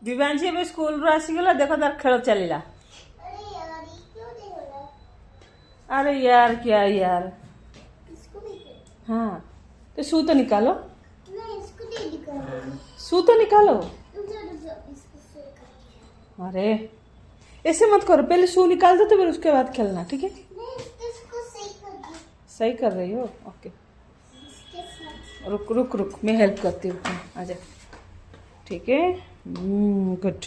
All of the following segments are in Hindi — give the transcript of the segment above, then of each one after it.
दिव्यांशी ଏବେ ସ୍କୁଲରୁ ଆସିଗଲା ଦେଖ ତାର ଖେଳ ଚାଲିଲା। अरे यार क्या यार। हाँ तो शू तो निकालो। शू तो निकालो। अरे ऐसे मत करो, पहले शू निकाल दो तो फिर उसके बाद खेलना, ठीक है? सही कर रही हो, ओके। रुक रुक रुक, मैं हेल्प करती हूँ, आजा। ठीक है, गुड।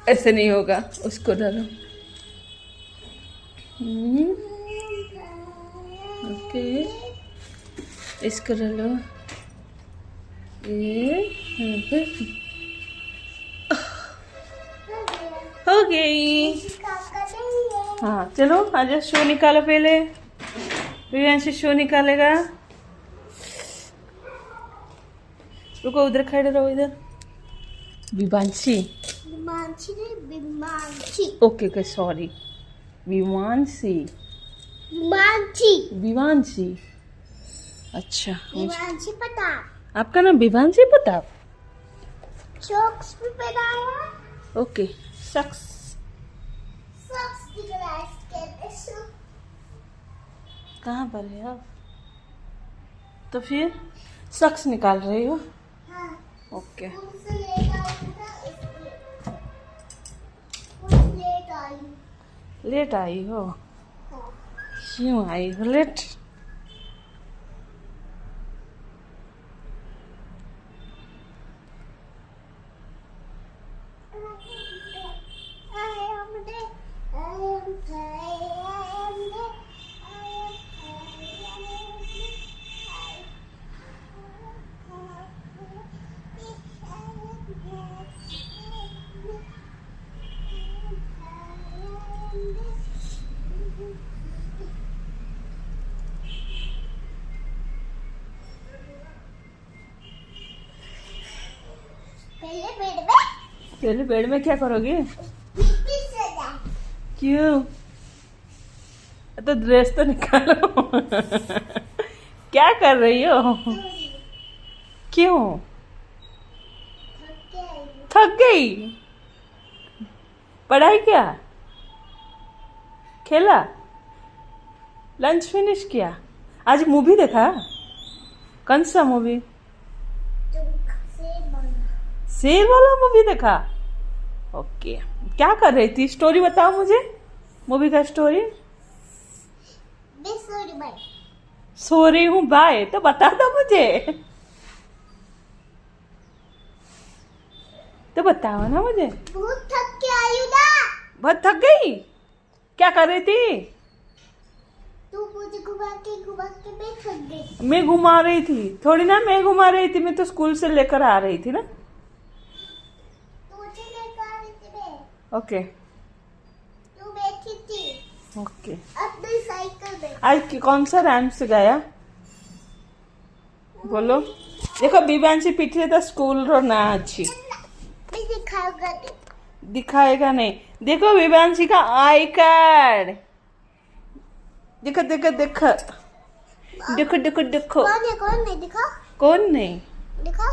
ऐसे नहीं होगा, उसको डालो। ओके, इसको डालो। ये हो गई। हाँ चलो आजा, शो निकालो पहले। विवांशी शो निकालेगा। रुको, उधर खड़े रहो, इधर। विवांशी ओके ओके, सॉरी। विवांशी विवांशी, अच्छा। विवांशी प्रताप। आपका नाम विवांशी प्रताप? सॉक्स भी पहनाया। ओके, सक्स। सॉक्स दिख रहा है इसके शू। कहाँ पर है आप? तो फिर सक्स निकाल रही हो? हाँ। ओके। उनसे लेट आई था इसलिए। कुछ लेट आई। लेट आई हो? हाँ। क्यों आई हो लेट? पहले बेड में क्या करोगे? क्यों? तो ड्रेस तो निकालो। क्या कर रही हो? क्यों? थक गई? पढ़ाई क्या? खेला? लंच फिनिश किया? आज मूवी देखा? कौन सा मूवी? शेर वाला मूवी देखा? ओके, क्या कर रही थी? स्टोरी बताओ मुझे, मूवी का स्टोरी। सो रही हूँ बाय, तो बता दो मुझे, तो बताओ ना मुझे। बहुत थक के आई ना। बहुत थक गई? क्या कर रही थी? तू मुझे घुमा के मैं थक गई। मैं घुमा रही थी थोड़ी ना, मैं घुमा रही थी, मैं तो स्कूल से लेकर आ रही थी ना। तुझे लेकर आ रही थी मैं। ओके। तू बैठी थी। ओके। अपनी साइकिल में। आज कौन सा रैम से गया? बोलो। देखो विवांशी पीछे तो स्कूल रो ना अच्छी मैं दिखाऊंगा। दिखाएगा नहीं। देखो विवांशी का आई कार्ड, देखो देखो देखो देखो देखो देखो। कौन है? कौन नहीं दिखा? कौन नहीं? दिखा।